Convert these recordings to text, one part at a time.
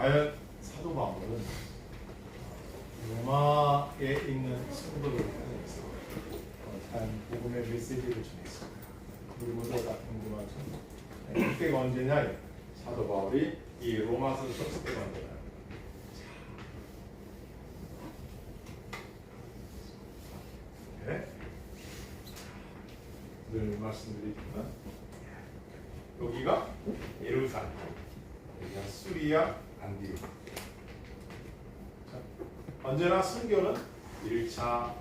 과연 사도 바울은 로마에 있는 성도들을 향해서 어떠한 복음의 메시지를 전했습니다. 우리 모두 다 궁금하죠? 그때가 언제냐? 사도 바울이 이 로마서 썼을 때가 언제냐? 네? 늘 말씀드리지만 여기가 예루살렘, 여기가 수리아, 안디옥. 언제나 선교는 1차,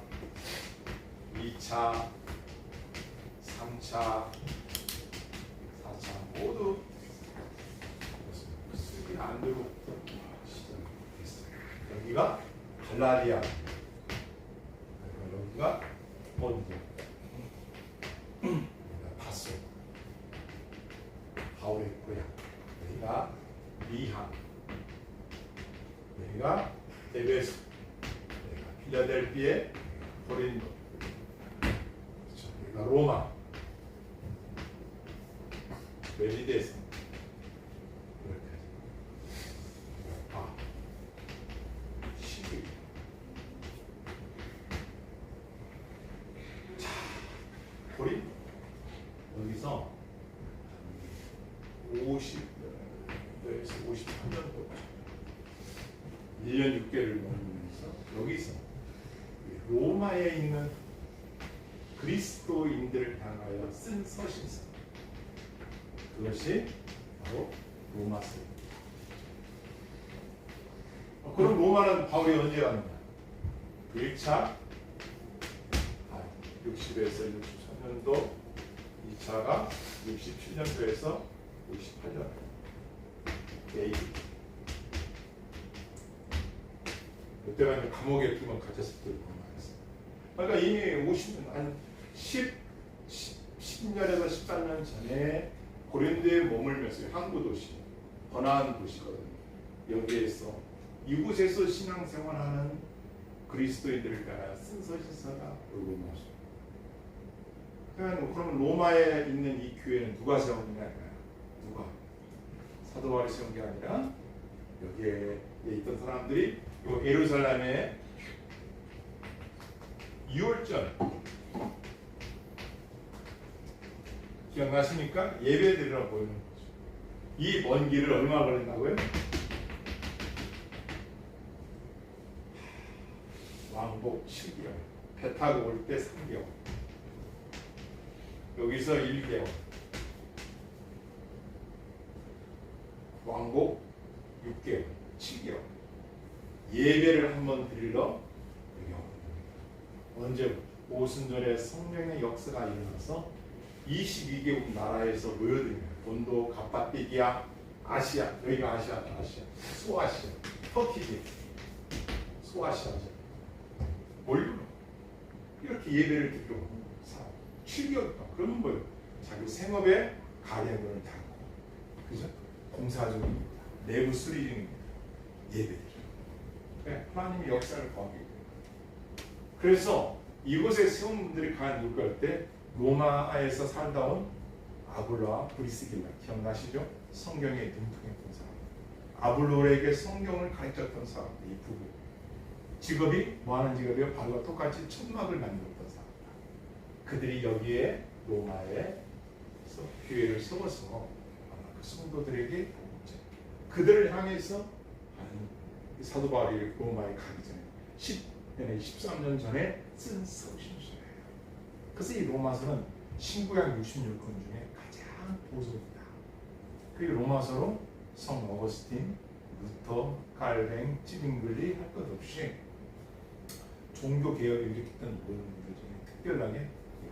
2차, 3차, 4차 모두 수리아, 안디옥부터 시작했어요. 여기가 갈라디아, 여기가 본디, 여기가 다소, 바울의 고향, 여기가 미항, 여기가 에베소, 여기가 필라델피아, 고린도, 그렇죠. 여기가 로마, 멜리데스, 이렇게 시기. 자, 고린도 여기서 50에서 53년도 1년 6개월을 머무면서 여기서 로마에 있는 그리스도인들을 향하여 쓴 서신서, 그것이 바로 로마서입니다. 그럼 로마는 바울이 언제 왔느냐? 1차 60에서 63년도, 2차가 67년도에서 58년 AD. 그때가 이제 감옥에 두면 갇혔을 때로 말했어요. 그러니까 이미 50년, 한 10년에서 14년 전에 고린도에 머물면서 항구 도시, 번화한 도시거든요. 여기에서 이곳에서 신앙생활하는 그리스도인들을 따라 쓴 서신서가 로마서. 그러면 로마에 있는 이 교회는 누가 세웠느냐? 누가? 사도 바울이 세운 게 아니라 여기에 있던 사람들이 예루살렘에 6월절 기억나십니까? 예배드리러 보이는 거죠. 이 먼 길을 얼마 걸린다고요? 왕복 7개월, 배 타고 올 때 3개월, 여기서 1개월, 왕복 6개월, 7개월. 예배를 한번 드리러 언제 오순절에 성령의 역사가 일어나서 22개국 나라에서 모여들면 본도, 갑바디기아, 아시아, 여기가 아시아다, 아시아, 소아시아, 터키지, 소아시아죠. 몰려 이렇게 예배를 드리러 7개월 동안. 그러면 뭐예요? 자기 생업에 가계문을 닫고, 그죠? 공사 중입니다. 내부 수리 중입니다. 예배드리러. 네, 하나님의 역사를 거하기 때문에. 그래서 이곳에 세운 분들이 간 누구일 때 로마에서 살다 온 아블로와 브리스길라, 기억나시죠? 성경에 능통했던 사람. 아블로에게 성경을 가르쳤던 사람, 이 부부. 직업이 뭐하는 직업이요? 바로와 똑같이 천막을 만들었던 사람. 그들이 여기에 로마에 교회를 세워서 아마 그 성도들에게 그들을 향해서 사도 바울이 로마에 가기 전에 13년 전에 쓴 서신서예요. 그래서 이 로마서는 신구약 66권 중에 가장 보수입니다. 그 로마서로 성 어거스틴, 루터, 칼뱅, 찌빙글리 할 것 없이 종교 개혁을 일으켰던 모든들 중에 특별하게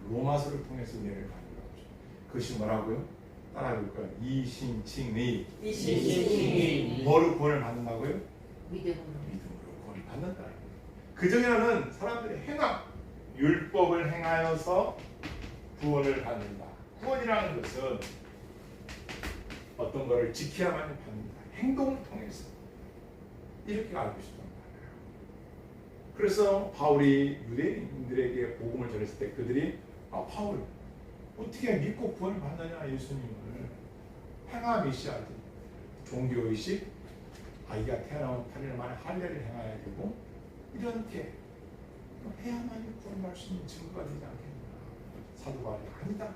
로마서를 통해서 은혜를 받는 거죠. 그것이 뭐라고요? 따라해볼까요? 이신칭의. 뭐로 구원을 받는다고요? 믿음으로 구원을 받는다. 그 중에는 사람들의 행함, 율법을 행하여서 구원을 받는다. 구원이라는 것은 어떤 것을 지켜야만 받는다. 행동을 통해서. 이렇게 알고 싶단 말이에요. 그래서 바울이 유대인들에게 복음을 전했을 때 그들이 바울 어떻게 믿고 구원을 받느냐, 예수님을. 행함이시하지. 종교의식, 아이가 태어나면 8일 만에 할례를 행해야 되고 이렇게 해야만이 구원할 수 있는 증거가 되지 않겠나. 사도 바울이 아니다.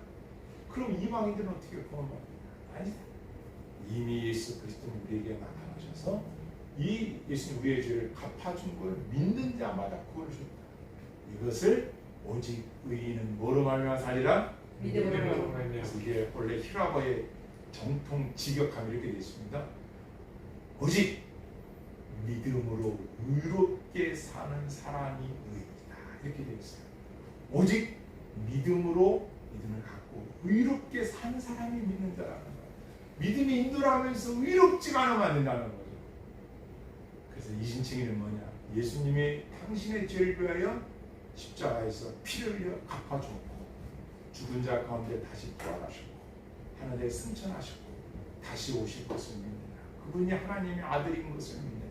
그럼 이방인들은 어떻게 구원받느냐? 아니다. 이미 예수 그리스도는 우리에게 나타나셔서 이 예수님 우리의 죄를 갚아준 걸 믿는 자마다 구원을 주셨다. 이것을 오직 의인은 뭐로 말미암아 살리라? 믿음으로. 그래서 이게 원래 히라버의 정통 직역함이 이렇게 되어 있습니다. 오직 믿음으로 의롭게 사는 사람이 의인이다. 이렇게 되어 있어요. 오직 믿음으로 믿음을 갖고 의롭게 사는 사람이 믿는 자라는 거예요. 믿음이 인도하면서 의롭지가 않으면 안 된다는 거죠. 그래서 이신칭의는 뭐냐? 예수님이 당신의 죄를 위하여 십자가에서 피를 흘려 갚아주었고 죽은 자 가운데 다시 부활하셨고 하늘에 승천하셨고 다시 오실 것을 믿느냐. 그분이 하나님의 아들인 것을 믿느냐.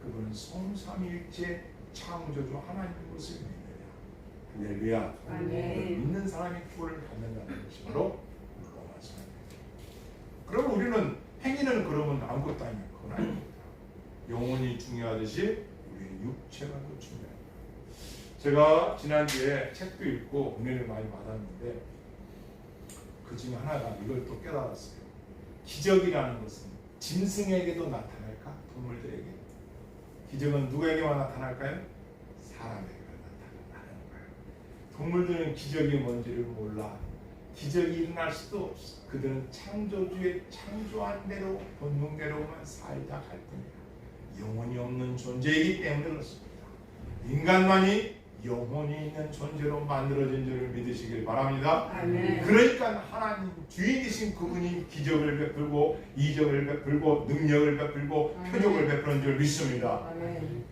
그분은 성삼일체 창조주 하나님인 것을 믿느냐. 할렐루야. 믿는 사람이 구원을 받는다는 것이 바로 로마서입니다. 그러면 우리는 행위는 그러면 아무것도 아니면 그건 아닙니다. 영혼이 중요하듯이 우리의 육체가 더 중요합니다. 제가 지난주에 책도 읽고 은혜를 많이 받았는데 그 중에 하나가 이걸 또 깨달았어요. 기적이라는 것은 짐승에게도 나타날까? 동물들에게? 기적은 누구에게만 나타날까요? 사람에게만 나타나는 거예요. 동물들은 기적이 뭔지를 몰라. 기적이 일어날 수도 없어. 그들은 창조주의 창조한 대로 본능대로만 살자 할 뿐이야. 영혼이 없는 존재이기 때문에 그렇습니다. 인간만이 영혼이 있는 존재로 만들어진 줄을 믿으시길 바랍니다. 아멘. 그러니까 하나님 주인이신 그분이 기적을 베풀고 이적을 베풀고 능력을 베풀고 표적을 베푸는 줄 믿습니다. 아멘.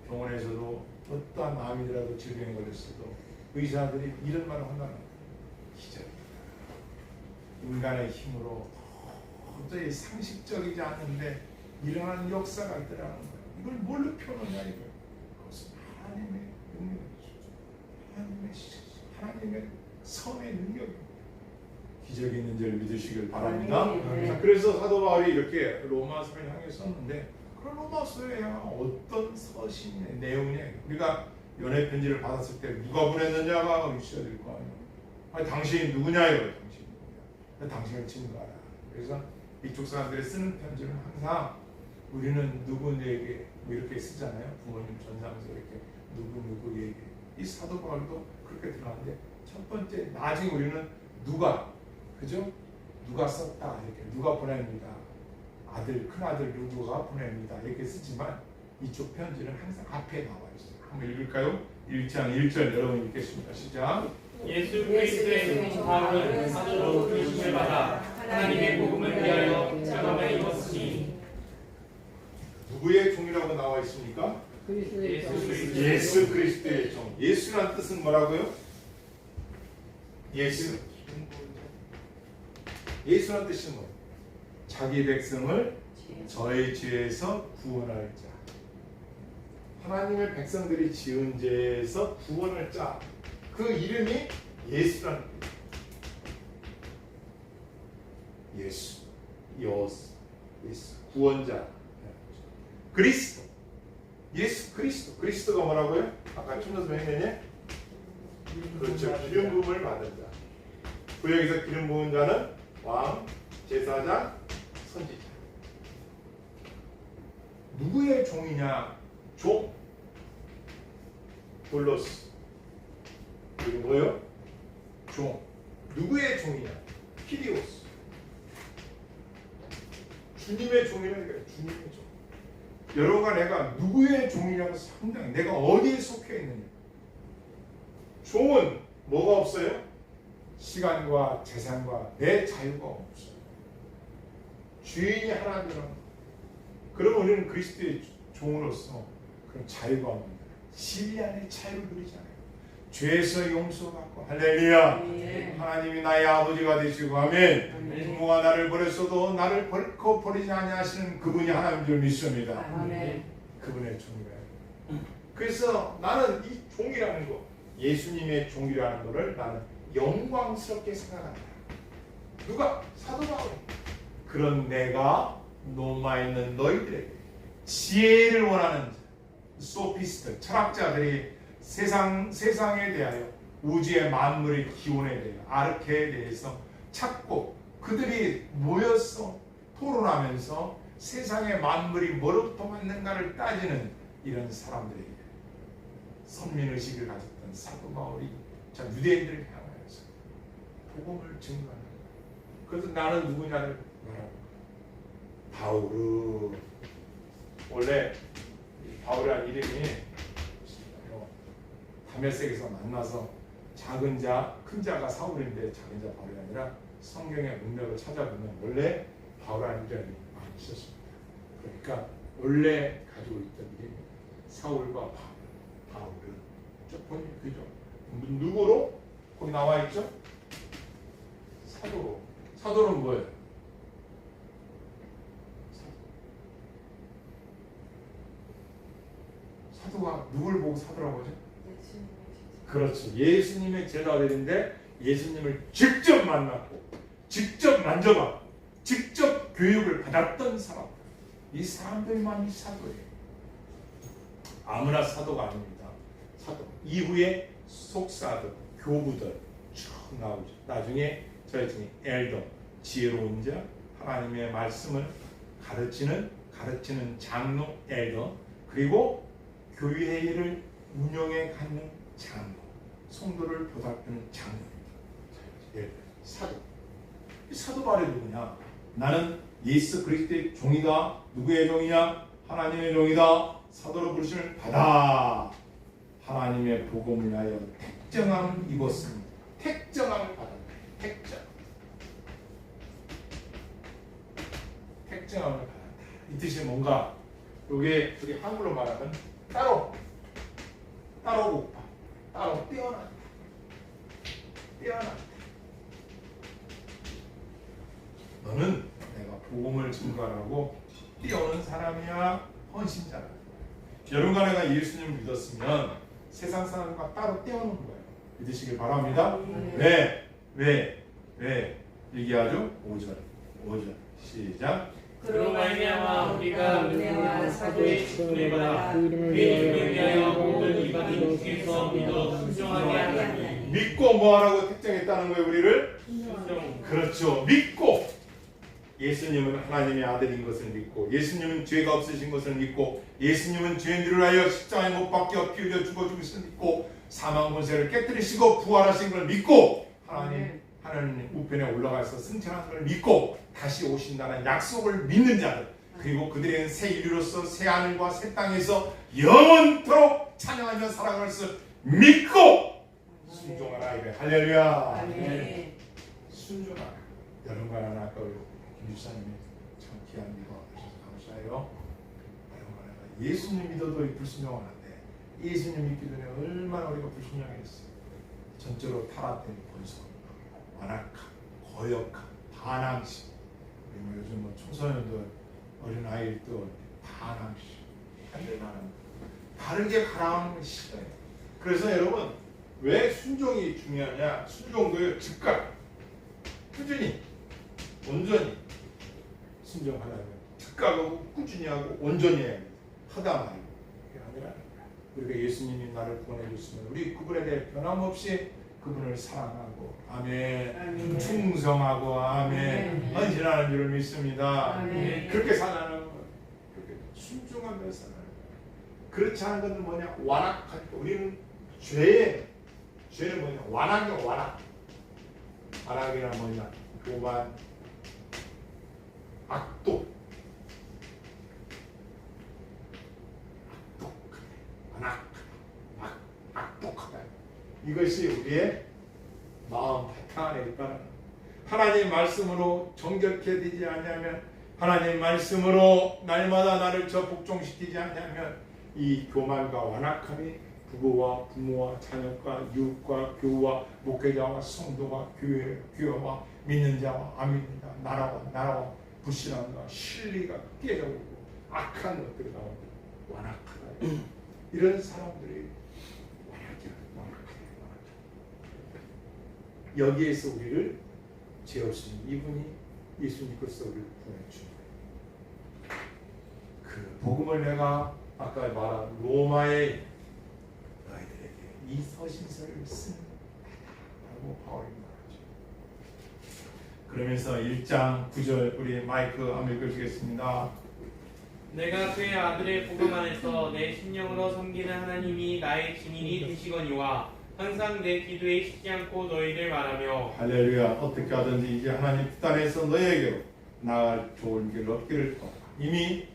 병원에서도 어떠한 암이라도 질병에 걸렸어도 의사들이 이런 말을 한다는 거예요. 기적이다. 인간의 힘으로 도저히 상식적이지 않는데 일어나는 역사가 있더라는 거예요. 이걸 뭘로 표현하냐 이거예요. 그것은 하나님의 능력이죠. 하나님의 선의 능력입니다. 기적이 있는 줄 믿으시길 바랍니다. 네. 그래서 사도 바울이 이렇게 로마서를 향해 썼는데 그런 로마서에 어떤 서신의 내용이냐. 우리가 연애 편지를 받았을 때 누가 보냈느냐가 있어야 될 거 아니에요. 아니, 당신이 누구냐 이거예요. 당신이 누구냐. 당신을 증거하라. 그래서 이쪽 사람들이 쓰는 편지는 항상 우리는 누구에게 뭐 이렇게 쓰잖아요. 부모님 전상에서 이렇게 누구에게. 이 사도 바울도 그렇게 들어가는데 첫 번째 나중에 우리는 누가 그죠? 누가 썼다 이렇게 누가 보냅니다. 아들 큰아들 누구가 보냅니다 이렇게 쓰지만 이쪽 편지는 항상 앞에 나와 있어요. 한번 읽을까요? 1장 1절 여러분 읽겠습니다. 시작. 예수 그리스도의 종 바울은 사도로 부르심을 받아 하나님의 복음을 위하여 장함을 입었으니. 누구의 종이라고 나와 있습니까? 예수 그리스도의 종. 예수란 뜻은 뭐라고요? 예수란 뜻은 뭐예요? 자기 백성을 저의 죄에서 구원할 자. 하나님의 백성들이 지은 죄에서 구원할 자. 그 이름이 예수라는 뜻이에요. 예수, 구원자. 그리스도. 예수 그리스도. 그리스도가 뭐라고요? 아까 춤에서 했느냐? 그렇죠. 기름 부음을 받은 자. 구약에서 기름 부은 자는 왕, 제사장, 선지자. 누구의 종이냐? 종. 돌로스. 그리고 뭐요? 종. 누구의 종이냐? 키리오스. 주님의 종이라는 거예요. 주님의 종. 여러분과 내가 누구의 종이냐고 상당히 내가 어디에 속해 있느냐. 종은 뭐가 없어요? 시간과 재산과 내 자유가 없어요. 주인이 하나님은 그러면 우리는 그리스도의 종으로서 그런 자유가 없는 진리 안에 자유를 누리잖아요. 죄에서 용서받고 할렐루야. 네. 하나님이 나의 아버지가 되시고 아멘. 부모가 나를 버렸어도 나를 벌컥 버리지 아니하시는 그분이 하나님인 줄 믿습니다. 아멘. 그분의 종이라는. 그래서 나는 이 종이라는 거, 예수님의 종이라는 것을 나는 영광스럽게 생각한다. 누가? 사도 바울. 그런 내가 로마에 있는 너희들에게 지혜를 원하는 소피스트, 철학자들이 세상에 대하여 우주의 만물의 기원에 대해 아르케에 대해서 찾고 그들이 모여서 토론하면서 세상의 만물이 뭐로부터 왔는가를 따지는 이런 사람들에게 선민의식을 가졌던 사도 바울이 자 유대인들을 향하여서 복음을 증거하는 거예요. 그래서 나는 누구냐를 말하고 바울은 원래 바울이라는 이름이 다메섹에서 만나서 작은 자, 큰 자가 사울인데 작은 자 바울이 아니라 성경의 문맥을 찾아보면 원래 바울이라는 이름이 많이 있었습니다. 그러니까 원래 가지고 있던 이름이 사울과 바울은 본인 그죠? 누구로? 거기 나와 있죠? 사도로. 사도는 뭐예요? 사도가 누굴 보고 사도라고 하죠? 그렇죠. 예수님의 제자들인데 예수님을 직접 만났고 직접 만져봤고 직접 교육을 받았던 사람들. 이 사람들만이 사도예요. 아무나 사도가 아닙니다. 사도. 이후에 속사들, 교부들 쭉 나오죠. 나중에 저희 중에 엘더, 지혜로운 자, 하나님의 말씀을 가르치는 장로, 엘더, 그리고 교회를 운영해 가는 장로, 성도를 보살피는 장로입니다. 예, 사도. 이 사도 말이 누구냐? 나는 예수 그리스도의 종이다. 누구의 종이냐? 하나님의 종이다. 사도로 부르심을 받아 하나님의 복음을 위하여 택정함을 입었습니다. 택정함을 받았다. 택정함을 받았다. 이 뜻이 뭔가? 이게 우리 한글로 말하면 따로 복파, 따로 떼어났다. 너는 내가 복음을 증거하라고 떼어오는 사람이야, 헌신자다. 여러분과 내가 예수님을 믿었으면 세상 사람과 따로 떼어놓는 거예요. 믿으시길 바랍니다. 왜? 얘기하죠? 5절 시작. 그로 말미암아 우리가 은혜와 사도의 직분을 받아 그 이름을 위하여 모든 이방인 중에서 믿어 순종하게 하나니. 믿고 뭐하라고 택정했다는 거예요? 우리를? 순종. 그렇죠. 믿고 예수님은 하나님의 아들인 것을 믿고 예수님은 죄가 없으신 것을 믿고 예수님은 죄인들을 하여 십자가에 못 박혀 피 흘려 죽어 죽으신 것을 믿고 사망 권세를 깨뜨리시고 부활하신 걸 믿고 하나님 우편에 올라가서 승천하신 걸 믿고 다시 오신다는 약속을 믿는 자들, 그리고 그들은 새 인류로서 새 하늘과 새 땅에서 영원토록 찬양하며 살아갈 수 믿고 순종하라. 이게 할렐루야. 순종하라. 여러분과 나는 아까 김주사님이 참 귀한 믿어 하셔서 감사해요. 여러분과 내가 예수님 믿어도 불순종하는데 예수님 믿기 전에 얼마나 우리가 불순종했어요. 전적으로 타락된 본성, 완악함, 거역함, 반항심. 그리고 요즘 청소년들, 어린아이들도 반항심, 한들만은 다르게 가라앉는 건 싫어요. 그래서 여러분 왜 순종이 중요하냐? 순종도요, 즉각, 꾸준히, 온전히 순종하려면 즉각하고 꾸준히 하고 온전히 해야 합니다. 하다 말고. 그게 아니라 우리가 예수님이 나를 구원해 줬으면 우리 그분에 대해 변함없이 그분을 사랑하고 아멘, 충성하고 아멘, 헌신하는 줄을 믿습니다. 그렇게 살아가는 거예요. 그렇게 순종하며 살아가는 거예요. 그렇지 않은 것은 뭐냐? 완악한 거. 우리는 죄는 뭐냐? 완악이야, 완악. 완악이란 뭐냐? 교만, 악독, 악독하다. 이것이 우리의 마음 바탕 안에 있다는, 하나님 말씀으로 정결케 되지 않냐면, 하나님 말씀으로 날마다 나를 저 복종시키지 않냐면 이 교만과 완악함이 부부와 부모와 자녀과 이웃과 교우와 목회자와 성도와 교회와 믿는 자와 안 믿는 자, 나라와 불신앙과 실리가 깨져오고 악한 것들이 나옵니다. 완악하다. 이런 사람들이 완악하다. 여기에서 우리를 죄 없으신 이분이 예수님 그리스도 우리를 구원해 주신 거예요. 그 복음을 내가 아까 말한 로마의 너희들에게 이 서신서를 쓴다고 바울이 말하죠. 그러면서 1장 9절 우리 마이크 한번 읽어주겠습니다. 내가 그의 아들의 복음 안에서 내 심령으로 섬기는 하나님이 나의 증인이 되시거니와 항상 내 기도에 쉬지 않고 너희를 말하며 할렐루야. 어떻게 하든지 이제 하나님 뜻 안에서 너희에게로 나아갈 좋은 길을 얻기를 바라. 이미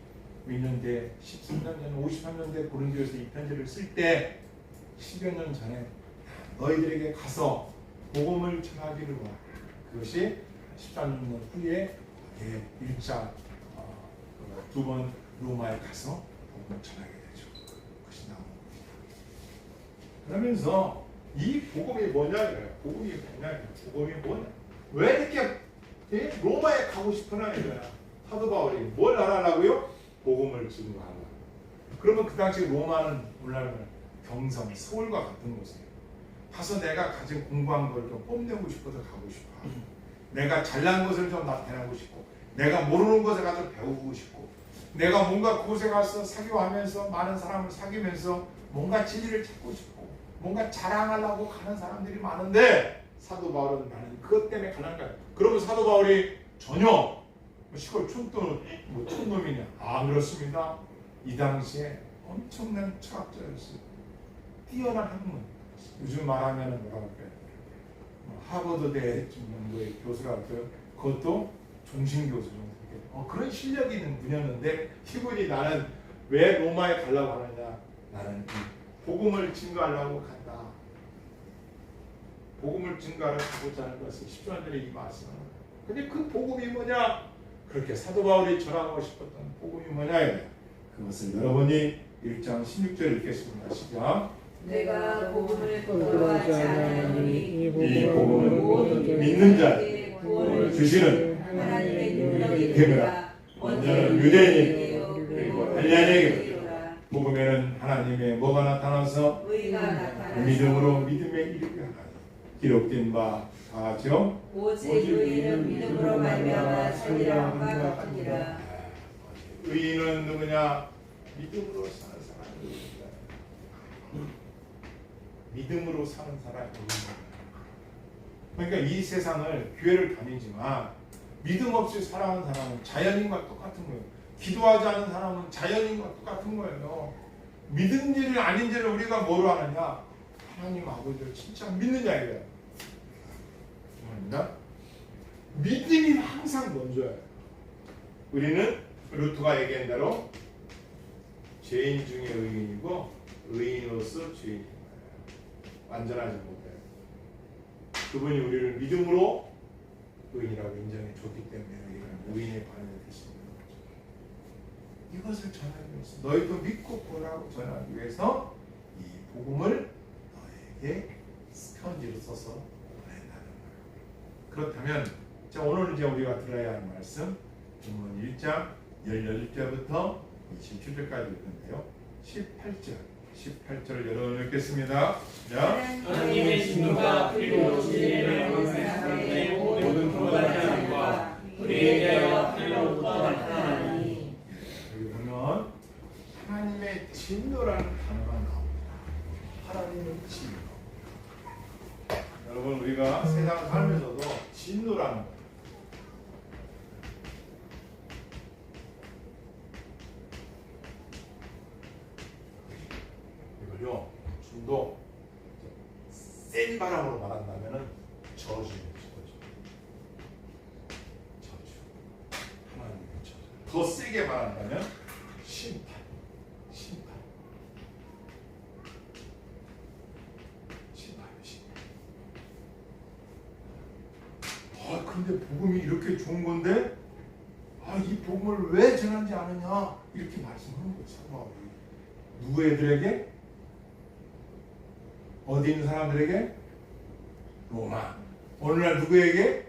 믿는데 13년 전, 53년 대 고린도에서 이 편지를 쓸 때 10여 년 전에 너희들에게 가서 복음을 전하기를 원한다. 그것이 13년 후에 1차 두 번 로마에 가서 복음을 전하게 되죠. 그것이 나온 겁니다. 그러면서 이 복음이 뭐냐? 복음이 뭐냐? 복음이 뭐냐? 왜 이렇게 로마에 가고 싶어나 이거야? 사도 바울이 뭘 하라고요? 복음을 증거하라. 그러면 그 당시 로마는 오늘날 경성, 서울과 같은 곳이에요. 가서 내가 가진 공부한 걸 좀 뽐내고 싶어서 가고 싶어. 내가 잘난 것을 좀 나타내고 싶고, 내가 모르는 것을 가서 배우고 싶고, 내가 뭔가 그곳에 가서 사교하면서 많은 사람을 사귀면서 뭔가 진리를 찾고 싶고, 뭔가 자랑하려고 가는 사람들이 많은데 사도 바울은 나는 그것 때문에 가는 거야. 그러면 사도 바울이 전혀 시골 촌놈, 촌놈이냐? 아, 그렇습니다. 이 당시에 엄청난 철학자였어요. 뛰어난 학문. 요즘 말하면 뭐라고 할까요? 하버드대 정도의 교수라고요. 그것도 종신교수 정도. 그런 실력이 있는 분이었는데 이분이 나는 왜 로마에 가려고 하느냐? 나는 이 복음을 증거하려고 간다. 복음을 증거하고자 하는 것을 10년 전에 이 말씀을. 근데 그 복음이 뭐냐? 그렇게 사도 바울이 전하고 싶었던 복음이 뭐냐? 그것을 여러분이 1장 16절 읽겠습니다. 시작. 내가 복음을 부끄러워하지 않으니 이 복음은 믿는 자에게 구원을 주시는 하나님의 능력이 되므라. 되라. 먼저는 유대인에게 그리고 헬라인에게 복음에는 하나님의 뭐가 나타나서 의가 나타나서 믿음으로 믿음에 이르게 하나니 기록된 바 다죠. 오직 의인은 믿음으로 말미암아 살리라 함과 같으니라. 의인은 누구냐? 믿음으로 사는 사람입니다. 믿음으로 사는 사람입니다. 그러니까 이 세상을 교회를 다니지만 믿음 없이 살아가는 사람은 자연인과 똑같은 거예요. 기도하지 않은 사람은 자연인과 똑같은 거예요. 믿은지를 아닌지를 우리가 뭐로 하느냐? 하나님 아버지를 진짜 믿느냐 이거예요. 믿음이 항상 먼저예요. 우리는 루트가 얘기한 대로 죄인 중에 의인이고 의인으로서 죄인인 거예요. 완전하지 못해요. 그분이 우리를 믿음으로 의인이라고 인정해 줬기 때문에 우리가 의인의 반응이 될 수 있는 거죠. 이것을 전하기 위해서 너희도 믿고 보라고 전하기 위해서 이 복음을 너에게 편지로 써서 보낸다는 거예요. 그렇다면 자, 오늘 이제 우리가 들어야 할 말씀 본문 1장 18절부터 27절까지 읽는데요. 18절 여러분 읽겠습니다. 자, 하나님의 진노가 그리고 진리를 얻는 사람들의 모든 불가능함과 우리에 대하여 하늘로부터 나타나니. 여기 보면 하나님의 진노라는 단어가 나옵니다. 하나님의 진노. 여러분 우리가 세상을 살면서도 진노라는 거. 이걸요 좀더 센 바람으로 말한다면은 저주예요. 저주. 하나님의 저주. 더 세게 말한다면 심판. 근데 복음이 이렇게 좋은 건데 이 복음을 왜 전하지 않느냐 이렇게 말씀하는 거예요. 사도 누구 애들에게? 어디 있는 사람들에게? 로마. 오늘날 누구에게?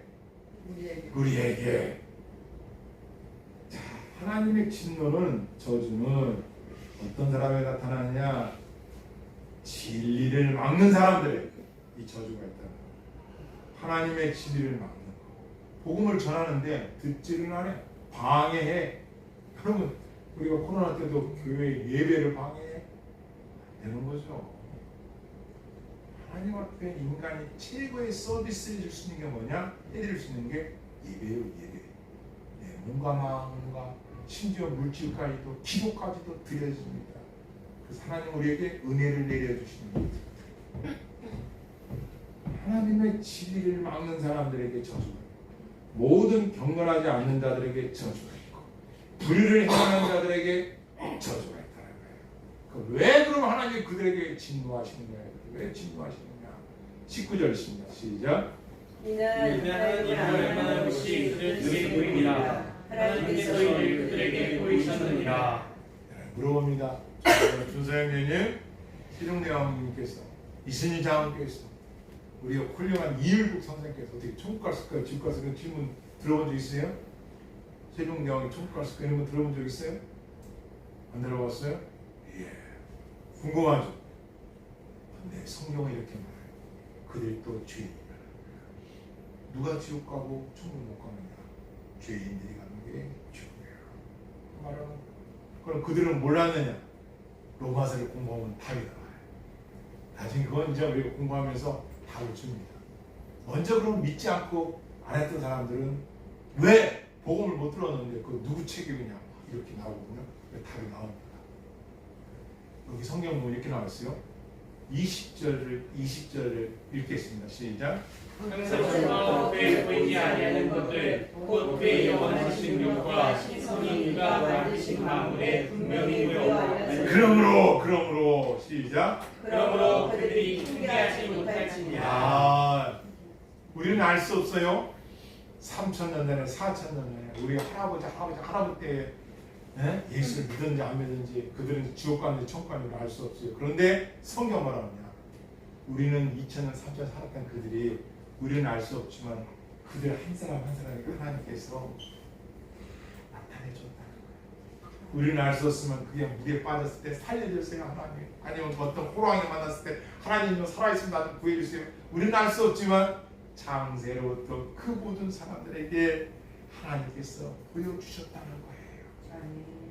우리에게. 자, 하나님의 진노는 저주는 어떤 사람에 나타나느냐? 진리를 막는 사람들에게 이 저주가 있다. 하나님의 진리를 막는 거. 복음을 전하는데 듣지를 않아요. 방해해. 여러분 우리가 코로나 때도 교회 예배를 방해해 되는 거죠. 하나님 앞에 인간이 최고의 서비스를 줄 수 있는 게 뭐냐? 해드릴 수 있는 게 예배예요. 예배. 내 몸과 마음과 심지어 물질까지도 기도까지도 드려집니다. 그래서 하나님 우리에게 은혜를 내려주시는 거예요. 하나님의 진리를 막는 사람들에게 저주가 있고 모든 경건하지 않는 자들에게 저주가 있고 불의를 행하는 자들에게 저주가 있다는 거예요. 왜 그럼 하나님이 그들에게 진노하시는 거예요? 왜 진노하시느냐? 19절입니다. 시작. 이는 하나님은 얼마나 혹시 그들에게 보입니다. 하나님께서 이를 그들에게 보이셨느니라. 물어봅니다. 준서형제님, 세종대왕님께서, 이순희 장군께서, 우리가 훌륭한 이율국 선생께서 어떻게 천국 갔을까요? 지옥 갔을까요? 질문 들어본 적 있어요? 세종대왕이 천국 갔을까요? 이런 거 들어본 적 있어요? 안 들어봤어요? 예. 궁금하죠? 근데 성경은 이렇게 말해요. 그들도 죄인이다. 누가 지옥 가고 천국 못 가느냐? 죄인들이 가는 게 지옥이에요. 말하는 그럼 그들은 몰랐느냐? 로마서를 공부하면 답이 나와요. 나중에 그건 이제 우리가 공부하면서 답을 줍니다. 먼저 그럼 믿지 않고 안 했던 사람들은 왜 복음을 못 들었는데 그 누구 책임이냐? 이렇게 나오거든요. 답이 나옵니다. 여기 성경 보면 이렇게 나왔어요. 20절을 읽겠습니다. 시작. 항상 그의 보이지 아니하는 것들 곧 그의 영원하신 능력과 신성이 그가 만드신 만물에 분명히 보여. 그러므로 시작. 그러므로 그들이 통계하지 못할지니라. 아, 우리는 알 수 없어요. 3,000년 전에 4,000년 전에 우리 할아버지 때 예수를 믿든지 안 믿든지 그들은 지옥 가는지 천국 가는지 알 수 없어요. 그런데 성경 뭐라 하냐? 우리는 2,000년 3,000년 살았던 그들이 우리는 알 수 없지만 그들 한 사람 한 사람에게 하나님께서 나타내줬다는 거예요. 우리는 알 수 없으면 그게 물에 빠졌을 때 살려주세요 하나님, 아니면 어떤 호랑이 만났을 때 하나님 살아있으면 나 좀 구해주세요. 우리는 알 수 없지만 창세로부터 그 모든 사람들에게 하나님께서 보여주셨다는 거예요.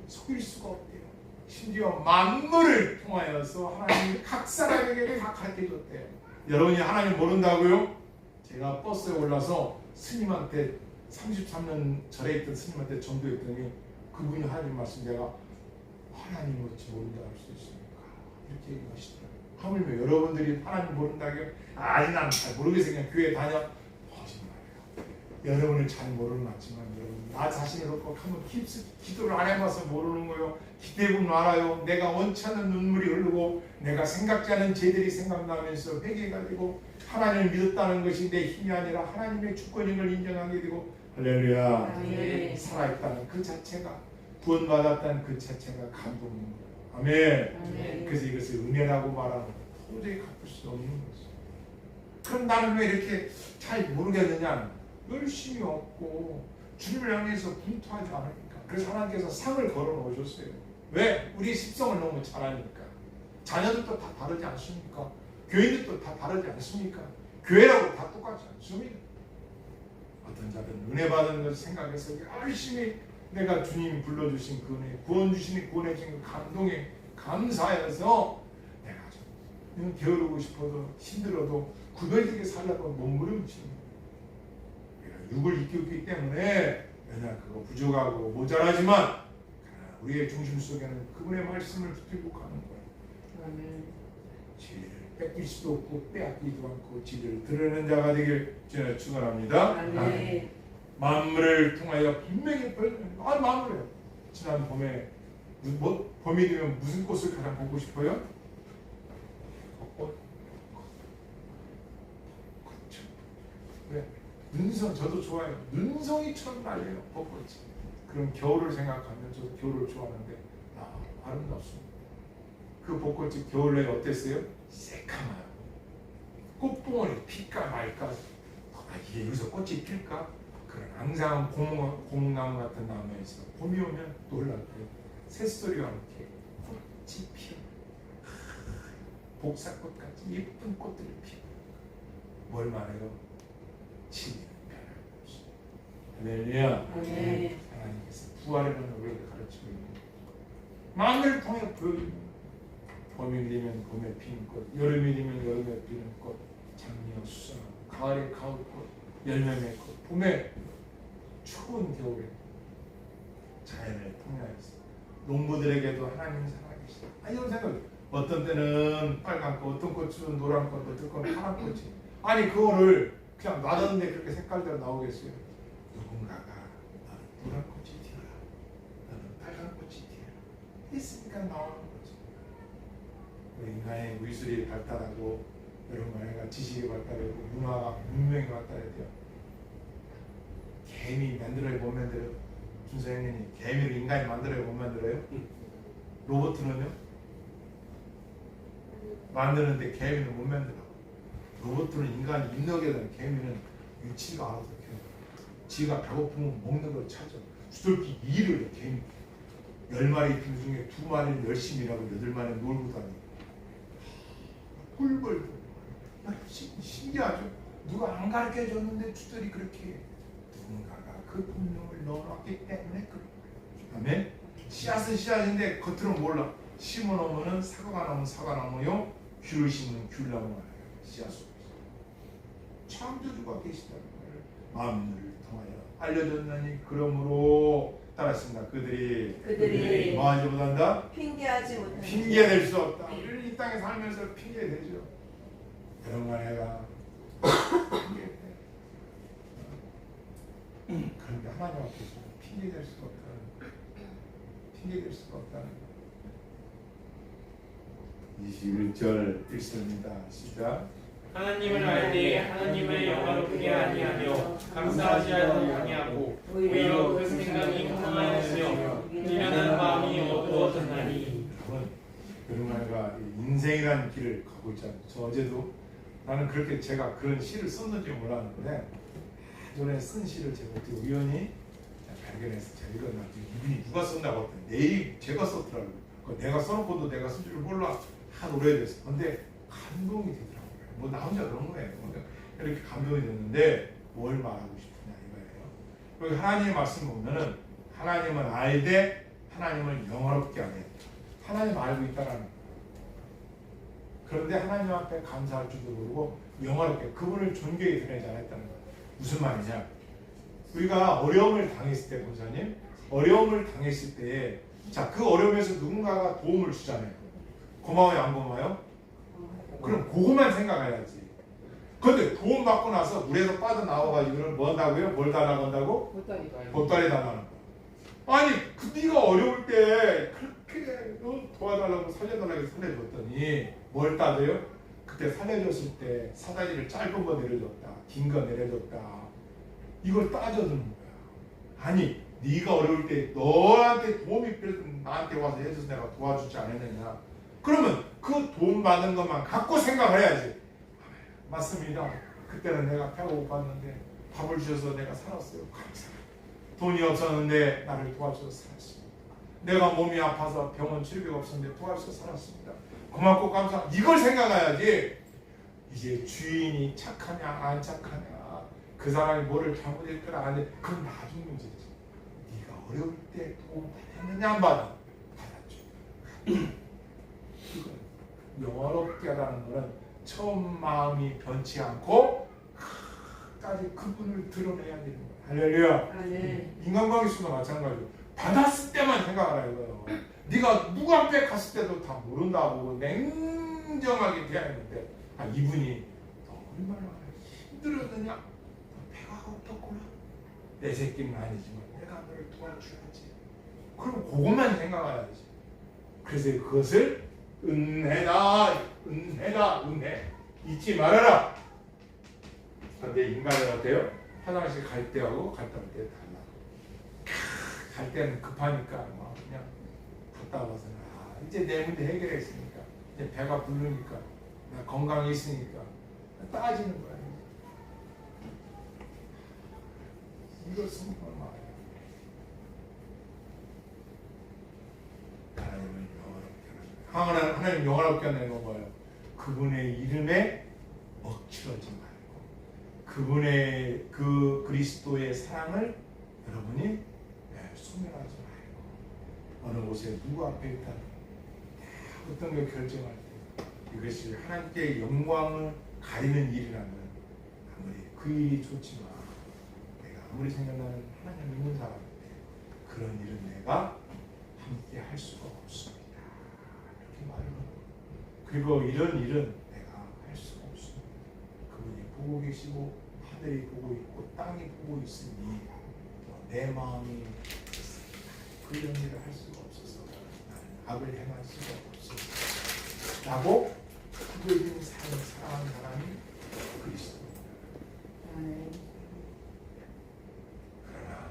속일 수가 없대요. 심지어 만물을 통하여서 하나님이 각 사람에게 다 가르쳐줬대요. 여러분이 하나님 모른다고요? 제가 버스에 올라서 스님한테 33년 절에 있던 스님한테 전도했더니 그분이 하나님 말씀 내가 하나님 어찌 모른다 할 수 있습니까? 이렇게 얘기하시더라고요. 하물며 여러분들이 하나님 모른다고요? 아니 난 잘 모르겠어요. 그냥 교회 다녀. 거짓말이에요. 여러분을 잘 모르는 맞지만 여러분 나 자신을 놓고 한번 깊숙이 기도를 안 해봐서 모르는 거예요. 기대분 알아요. 내가 원치 않는 눈물이 흐르고 내가 생각지 않은 죄들이 생각나면서 회개해가지고 하나님을 믿었다는 것이 내 힘이 아니라 하나님의 주권인 걸 인정하게 되고 할렐루야. 아멘. 살아있다는 그 자체가 구원받았다는 그 자체가 감동인 거예요. 아멘. 아멘. 그래서 이것을 은혜라고 말하는 거예요. 도저히 갚을 수 없는 거죠. 그럼 나는 왜 이렇게 잘 모르겠느냐? 열심히 얻고 주님을 향해서 분투하지 않으니까. 그래서 하나님께서 상을 걸어 놓으셨어요. 왜? 우리 습성을 너무 잘 아니까. 자녀들도 다 다르지 않습니까? 교인들도 다 다르지 않습니까? 교회라고 다 똑같지 않습니까? 어떤 자들은 은혜 받은 것을 생각해서 열심히 내가 주님이 불러주신 그 은혜, 구원 주시는 구원해 주신 그 감동에 감사해서 내가 좀 게으르고 싶어도 힘들어도 구별되게 살려고 몸부림치는 육을 이끌기 때문에 맨날 그거 부족하고 모자라지만 우리의 중심 속에는 그분의 말씀을 붙들고 가는 거예요. 진리를 뺏길 수도 없고 빼앗기도 않고 진리를 드러내는 자가 되길 저는 축원합니다. 아멘. 만물을 통하여 분명히 만물이에요. 지난 봄에 봄이 되면 무슨 꽃을 가장 보고 싶어요? 벚꽃. 그렇죠. 왜? 눈성 저도 좋아해요. 눈성이처럼 날려요 벚꽃이. 그럼 겨울을 생각하면 저도 겨울을 좋아하는데 아름답습니다. 그 벚꽃이 겨울 내에 어땠어요? 새카마요. 꽃봉오리 필까 말까. 이게 여기서 꽃이 필까? 그런 항상 고목나무 같은 나무에서 봄이 오면 놀랍게요. 새소리와 함께 꽃이 피어. 복사꽃같이 예쁜 꽃들이 피어. 뭘 말해요? 진리는 변함이 없습니다. 할렐루야. 아멘. 하나님께서 부활이라는 우리에게 가르치고 있는 만물을 통해 보여주는 거예요. 봄이 되면 봄에 피는 꽃, 여름이 되면 여름에 피는 꽃, 장미와 수선, 가을에 가을꽃, 열매 맺고 봄에 추운 겨울에 자연을 통해서 농부들에게도 하나님 살아계시다. 이런 생각. 어떤 때는 빨간 꽃, 어떤 꽃은 노란 꽃, 어떤 꽃은 파란 꽃이. 아니 그거를 그냥 놔뒀는데 그렇게 색깔대로 나오겠어요? 누군가가 나는 노란 꽃이 튀어라, 나는 빨간 꽃이 튀어라 했으니까 나오는 거지. 우리 인간의 미술이 발달하고 여러분 안에가 지식이 발달하고 문화가 문명이 발달해야 돼요. 개미 만들어야 못 만들어요? 준서형님 개미를 인간이 만들어야 못 만들어요? 로봇은요? 만드는데 개미는 못 만들어. 로봇은 인간이 입력에다가 개미는 위치가 알아서 해요. 지가 배고프면 먹는 걸 찾아. 수돌기 일을 해, 개미. 10마리 들 중에 2마리는 열심히 일하고 8마리는 놀고 다니고. 꿀벌. 신기하죠? 누가 안 가르쳐줬는데 주들이 그렇게 해. 누군가가 그 본능을 넣어놨기 때문에 그런 거예요. 아멘? 씨앗은 씨앗인데 겉으로 몰라. 심어놓으면 사과가 나면 사과나무요, 귤을 심으면 귤나무가 나요. 씨앗 속에서 창조주가 계시다는 것을 만물을 통하여 알려줬나니 그러므로 따랐습니다. 그들이 뭐하지 못한다? 핑계하지 못한다. 핑계될 수 없다. 우리는 이 땅에 살면서 핑계되죠. 그런 거 내가 핑계돼. 그런데 하나님 앞에서 핑계될 수가 없다는 거. 핑계될 수가 없다는 거. 21절 읽습니다. 시작. 하나님을 알 때 하나님을 영화롭게 아니하며 감사하지 아니하고 오히려 그 생각이 허망하였으며 미련한 마음이 어두워졌나니. 여러분과 인생이라는 길을 가고 있잖아요. 저 어제도 나는 그렇게 제가 그런 시를 썼는지 몰랐는데 전에 쓴 시를 제가 어떻게 우연히 발견해서 제가 읽었는데 이분이 누가 썼다고 했더니 제가 썼더라고요. 내가 써놓고도 내가 쓴 줄 몰라. 한 오래됐어. 근데 감동이 되더라고요. 뭐 나 혼자 그런 거예요. 이렇게 감동이 됐는데 뭘 말하고 싶으냐 이거예요. 여기 하나님의 말씀 보면은 하나님은 알되 하나님을 영화롭게 하네. 하나님 알고 있다라는 거예요. 그런데 하나님 앞에 감사할 줄도 모르고 영화롭게 그분을 존귀하게 드러내지 않았다는 거예요. 무슨 말이냐? 우리가 어려움을 당했을 때 권사님, 어려움을 당했을 때 자, 그 어려움에서 누군가가 도움을 주잖아요. 고마워요, 안 고마워요? 그럼 그것만 생각해야지. 그런데 도움 받고 나서 물에서 빠져나와가지고 뭐 한다고요? 뭘 다 나간다고? 보따리 다 나간다. 아니, 그 네가 어려울 때 그렇게 도와달라고 살려달라고 살려줬더니 뭘 따져요? 그때 살려줬을 때 사다리를 짧은 거 내려줬다, 긴 거 내려줬다. 이걸 따져주는 거야. 아니, 네가 어려울 때 너한테 도움이 필요해서 나한테 와서 해줘서 내가 도와주지 않았느냐. 그러면 그 도움 받는 것만 갖고 생각을 해야지. 맞습니다. 그때는 내가 배가 고팠는데 밥을 주셔서 내가 살았어요. 감사합니다. 돈이 없었는데 나를 도와주셔서 살았습니다. 내가 몸이 아파서 병원 치료비가 없었는데 도와주셔서 살았습니다. 고맙고 감사합니다. 이걸 생각해야지. 이제 주인이 착하냐 안 착하냐, 그 사람이 뭐를 잘못했거나 안 해, 그건 나중 문제지. 네가 어려울 때 도움 받았느냐 안 받았느냐. 받았죠. 이건 영화롭게 하다는 것은 처음 마음이 변치 않고 끝까지 그분을 드러내야 되는 거예요. 할렐루야. 인간관계 속도 마찬가지로 받았을 때만 생각하라 이거예요. 네가 누구 앞에 갔을 때도 다 모른다고 냉정하게 대하는데 이분이 너 얼마나 힘들었느냐? 배가 고팠구나. 내 새끼는 아니지만 내가 너를 도와줘야지. 그럼 그것만 생각해야지. 그래서 그것을 은혜다, 은혜 잊지 말아라. 근데 인간은 어때요? 화장실 갈 때하고 갔다 올 때 달라. 갈 때는 급하니까 막 그냥 갔다 와서 이제 내 문제 해결했으니까, 이제 배가 부르니까, 나 건강이 있으니까 따지는 거야. 이것은 얼마예요? 하나님은 영원롭게 하는, 하나님 영원롭게 하는 건 뭐예요? 그분의 이름에 먹칠하지 말고 그분의 그 그리스도의 사랑을 여러분이 소멸하지 말고 어느 곳에 누구 앞에 있다 어떤 걸 결정할 때 이것이 하나님께 영광을 가리는 일이라면 아무리 그 일이 좋지만 내가 아무리 생각나는 하나님 믿는 사람인데 그런 일은 내가 함께 할 수가 없습니다. 이렇게 말을 하고 그리고 이런 일은 내가 할 수가 없습니다. 그분이 보고 계시고 하늘이 보고 있고 땅이 보고 있으니 내 마음이 그런 일을 할 수가 없어서 나는 악을 행할 수가 없어서 라고 그들이 사랑하는 사람이 그리스도입니다. 그러나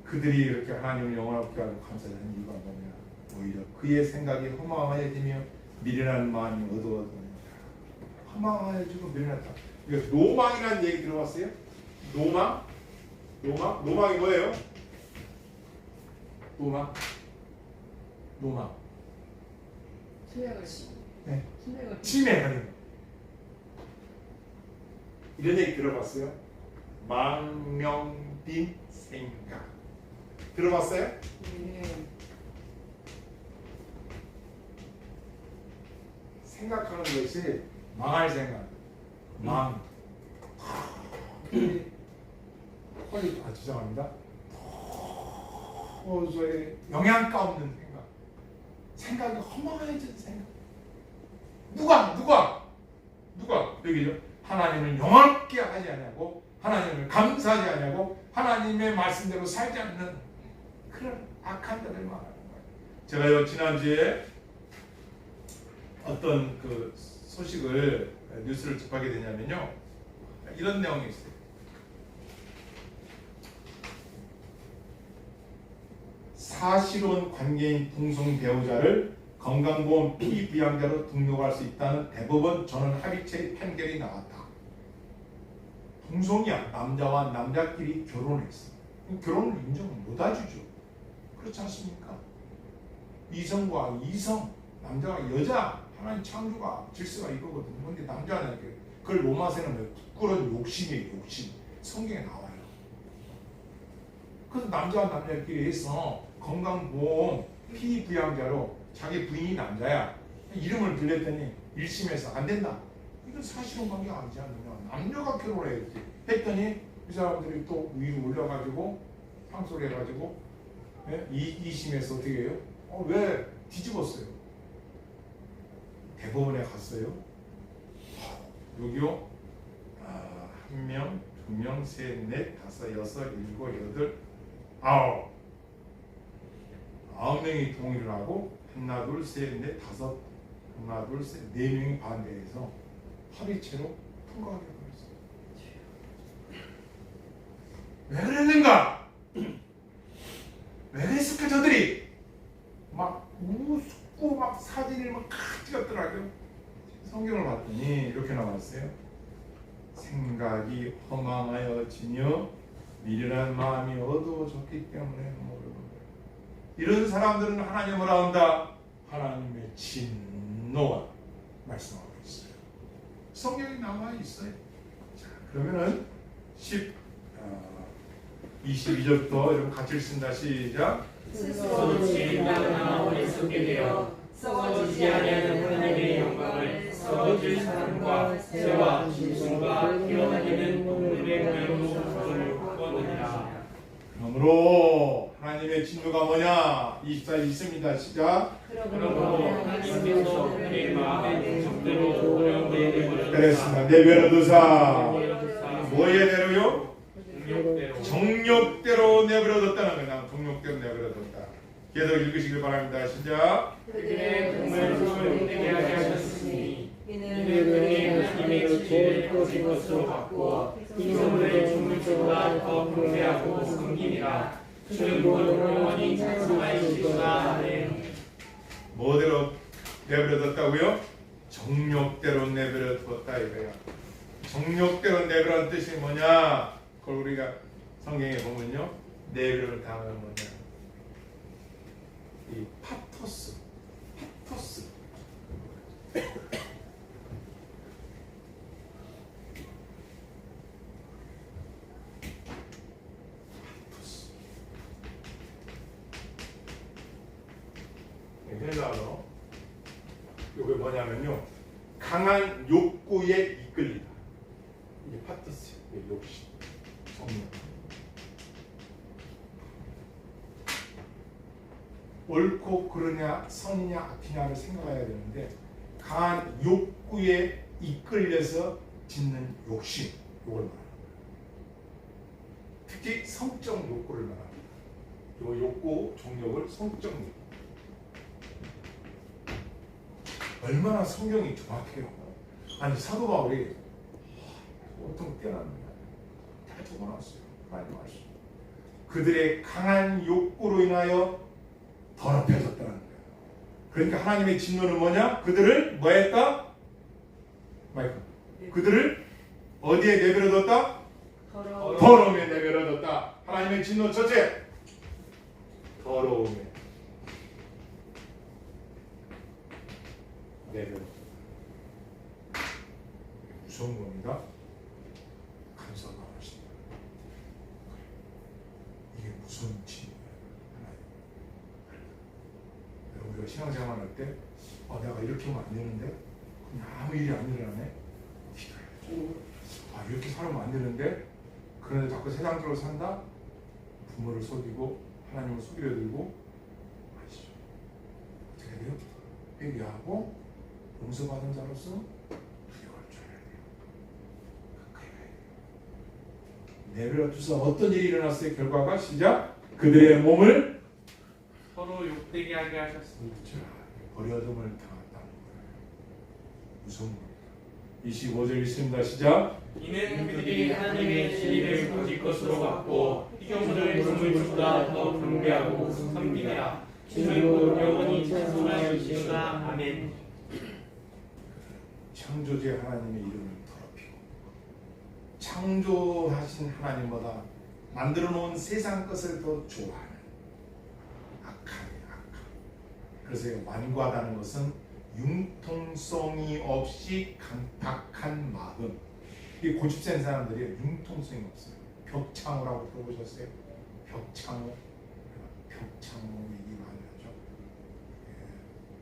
그들이 이렇게 하나님을 영원하게 하고 감사하는 이유가 뭐냐 오히려 그의 생각이 허망하여지며 미련한 마음이 어두워집니다. 허망하여지고 미련하다. 이거 노망이라는 얘기 들어봤어요? 노망? 노망이 뭐예요? 노망. 네. 치매하는 거. 이런 얘기 들어봤어요? 망명빈 생각. 들어봤어요? 네. 생각하는 것이 망할 생각. 퀄리티 죄송합니다. 도저히 영양가 없는 생각이 허망해진 생각. 누가 여기죠? 하나님을 영원하게 하지 않냐고, 하나님을 감사하지 않냐고, 하나님의 말씀대로 살지 않는 그런 악한 자들 말하는 거예요. 제가요 지난주에 어떤 그 소식을 뉴스를 접하게 되냐면요, 이런 내용이 있어요. 사실혼 관계인 동성 배우자를 건강보험 피부양자로 등록할 수 있다는 대법원 전원 합의체의 판결이 나왔다. 동성이야. 남자와 남자끼리 결혼했어. 결혼을 인정을 못 해주죠. 그렇지 않습니까? 이성과 이성, 남자와 여자, 하나님 창조가 질서가 이거거든요. 근데 남자는 그걸 로마서는 부끄러운 욕심이에요. 욕심. 성경에 나와요. 그래서 남자와 남자끼리 해서 건강보험 피부양자로 자기 부인이 남자야. 이름을 불렸더니 1심에서 안 된다. 이건 사실혼 관계가 아니지 않느냐. 남녀가 결혼해야지. 했더니 이 사람들이 또 위로 올려가지고 상소를 해가지고 2심에서 어떻게 해요? 왜 뒤집었어요? 대법원에 갔어요. 여기요. 1명, 2명, 3, 4, 5, 6, 7, 8, 9명이 동의를 하고 하나, 둘, 셋, 넷, 다섯, 하나, 둘, 셋, 4명이 반대해서 합의체로 통과하게 되었어요. 왜 그랬는가? 왜 그랬을까 저들이? 막 우습고 막 사진을 막 찍었더라고요. 성경을 봤더니 이렇게 나왔어요. 생각이 허망하여지며 미련한 마음이 어두워졌기 때문에 이런 사람들은 하나님을 뭐라 한다? 하나님의 진노가 말씀하고 있어요. 성경이 나와 있어요. 자, 그러면은 22절부터 여러분 같이 읽습니다. 시작. 스스로 죄인하나 어리석게 되어 썩어지지 아니하는 하나님의 영광을 썩어질 사람과 새와 짐승과 뛰어다니는 동물의 모양으로 바꾸느니라. 그러므로 하나님의 진노가 뭐냐? 24절 있습니다. 시작. 그러므로 하나님께서 그의 마음의 정적대로 어려운 일을 내버려 그랬습니다. 내버려 두사. 뭐에 대로요? 정욕대로 내버려뒀다는 거야. 정욕대로 내버려뒀다. 계속 읽으시길 바랍니다. 시작. 그들의 정말 정욕되게 하게 하셨으니 이는 그들의 하나님의 지혜를 거짓 것으로 바꾸어 이성을 중물보다 더 경배하고 섬기니라. 주는 영원히 찬송하시리로다. 아멘. 뭐대로 내버려뒀다고요? 정욕대로 내버려뒀다 이거야. 정욕대로 내버려둔 뜻이 뭐냐? 그걸 우리가 성경에 보면요, 내버려 당하는 뭐냐? 이 파토스. 현재 단어. 이게 뭐냐면요, 강한 욕구에 이끌리다. 이게 파티스, 욕심, 성령. 옳고 그르냐, 선이냐, 악이냐를 생각해야 되는데, 강한 욕구에 이끌려서 짓는 욕심, 이걸 말합니다. 특히 성적 욕구를 말합니다. 이 욕구 종력을 성적 욕구. 얼마나 성경이 정확해요. 아니 사도 바울이 어떤 거 깨어납니다. 다 적어놨어요. 하나님 말씀. 그들의 강한 욕구로 인하여 더럽혀졌다는 거예요. 그러니까 하나님의 진노는 뭐냐? 그들을 뭐 했다? 마이크. 그들을 어디에 내버려뒀다? 더러움에 내버려뒀다. 하나님의 진노 첫째, 더러움에 내버려. 무서운 겁니다. 감사가 하십니다. 이게 무슨 진노예요? 하나님. 우리가 신앙생활 할 때, 내가 이렇게 하면 안 되는데, 그냥 아무 일이 안 일어나네. 이렇게 살면 안 되는데, 그런데 자꾸 세상대로 산다. 부모를 속이고 하나님을 속이려 들고, 아시죠? 어떻게 돼요? 회개하고 용서받은 자로서 두려워할 줄 알아야 돼요. 가까이 가야 돼요. 내버려 두서 어떤 일이 일어났어요? 결과가 시작. 그들의 몸을 서로 욕되게 하게 하셨습니다. 버려둠을 당했다는 거예요. 무서운 겁니다. 25절 있습니다. 시작. 이는 그들이 하나님의 진리를 가질 것으로 받고 피조물을 동물보다 더 경배하고 섬기느라 주님도 영원히 찬송하시리로다. 아멘. 창조주의 하나님의 이름을 더럽히고 창조하신 하나님보다 만들어 놓은 세상 것을 더 좋아하는 악한. 그래서 완고하다는 것은 융통성이 없이 강박한 마음. 이 고집 센 사람들이 융통성이 없어요. 벽창호라고 들어보셨어요? 벽창호 얘기 많이 하죠.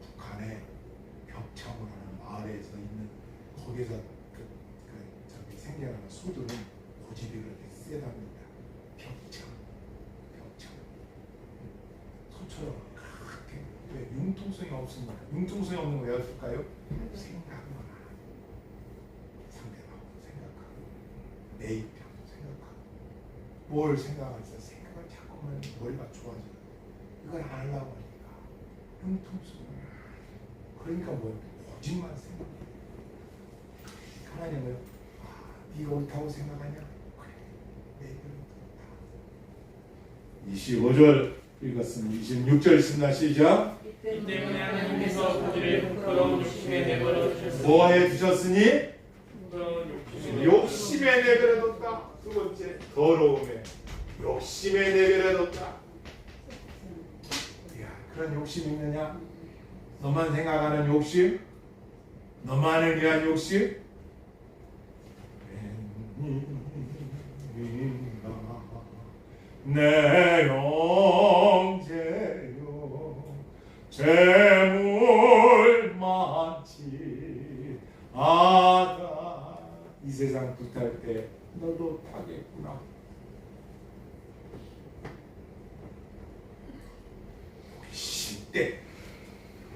북한의 벽창호라는 마을에서 있는 거기서 저기 생겨나는 소들은 고집이 그렇게 세답니다. 벽창 소처럼 그렇게. 왜? 융통성이 없습니다. 융통성이 없는 거 왜 없을까요? 생각만 하는, 상대방을 생각하고 내 입장도 생각하고 뭘 생각하면서 생각을 자꾸만 머리가 좋아지는, 이걸 안 하려고 하니까 융통성을. 그러니까 뭐 거짓말 생각해. 하나님은 네가 옳다고 생각하냐? 그래, 내 입은 옳다. 25절 읽었습니다. 26절 있습니다. 시작. 이 때문에 하나님께서 그들을 부끄러운 욕심에 내버려 두셨으니 뭐 해두셨으니? 부끄러운 욕심에 내버려뒀다. 두 번째, 더러움에, 욕심에 내버려뒀다. 야, 그런 욕심이 있느냐? 너만 생각하는 욕심? 너만을 위한 욕심? 내 형제여 재물 많지 않아. 이 세상 불탈 때 너도 타겠구나. 욕심 때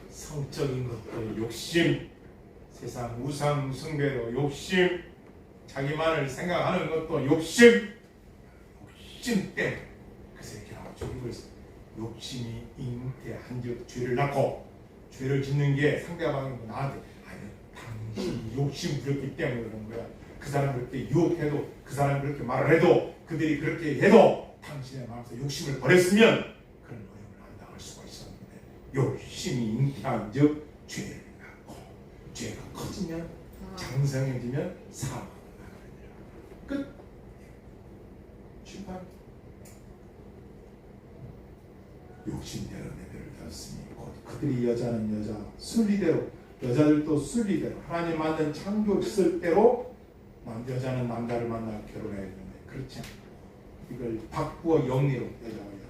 성적인 것도 욕심, 세상 우상 숭배도 욕심, 자기만을 생각하는 것도 욕심 때문에 그 새끼라고 죽이고 있어. 욕심이 잉태한즉 죄를 낳고, 죄를 짓는 게 상대방이 나한테 당신이 욕심 부렸기 때문에 그런 거야. 그 사람 그렇게 유혹해도, 그 사람 그렇게 말을 해도, 그들이 그렇게 해도 당신의 마음에서 욕심을 버렸으면 그런 어려움을 안 당할 수가 있었는데, 욕심이 잉태한즉 죄를 낳고, 죄가 커지면 장성해지면 사망을 나가느니라. 끝. 심판. 욕심대로 내버려 뒀으니 곧 그들이 여자는 여자 순리대로, 여자들도 순리대로 하나님 만든 창조 질서대로 여자는 남자를 만나 결혼해야 되는데 그렇지 않고 이걸 바꾸어 영리로 여자와 여자.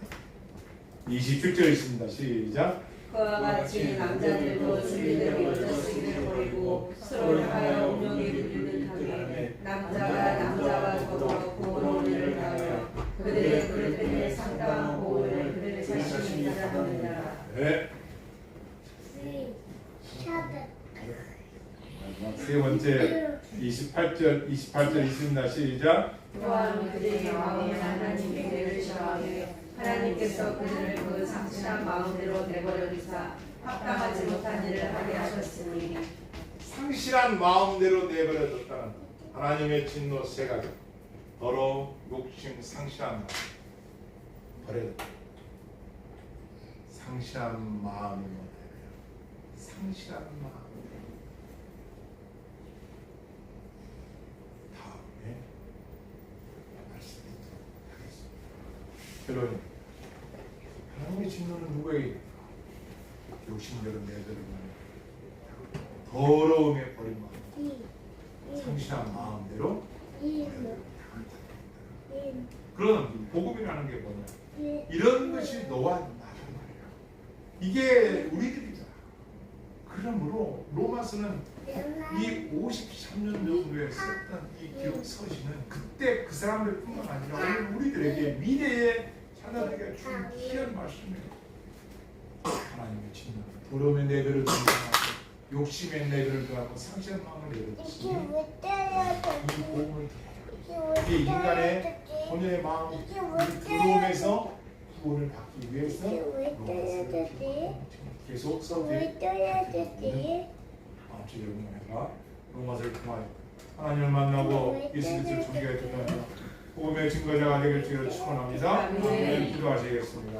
27절 있습니다. 시작. 그와 같이 남자들도 주인들의 여자 쓰기를 버리고 서로 하여 운명에 이르는 하게 남자가 남자와 더불어 부모로 일을 하여 그들의 그릇들에 상당한 보호를 그들 자신이 받아느니라. 네. 세 번째 28절 있습니다. 시작. 또한 그들의 마음에 하나님의 은혜를 정하게 하나님께서 그들을 그 상실한 마음대로 내버려 두사 합당하지 못한 일을 하게 하셨으니 상실한 마음대로 내버려뒀다는 하나님의 진노 세 가지. 더러 욕심 상실한 마음 버려뒀다. 상실한 마음이 뭐예요? 상실한 마음. 다음에 말씀드리도록 하겠습니다. 결론입니다. 하나님의 진노는 누구에게? 욕심대로 내버려두는 더러움에 버린 마음, 상실한 마음대로 그런 복음이라는 게 뭐냐? 이런 것이 너와 나란 말이야. 이게 우리들이잖아. 그러므로 로마서는 이 53년 정도에 썼던 이 기록 서신은 그때 그 사람들뿐만 아니라 오늘 우리들에게 미래의 자녀들에게 준 귀한 말씀이에요. 하나님의 진노, 더러움에 내버려 두지 않고 욕심에 내버려 두고 상실한 마음을 내버려뒀으니 이 복음을 들어야 이게 인간의 본연의 마음 더러움에서 구원을 받기 위해서 로마서를 계속 써드리는 마음씨 여러분과 로마서를 통하여 하나님을 만나고 예수 그리스도를 존경해 드리며 복음의 증거자가 되길 주여 축원합니다. 기도하시겠습니다.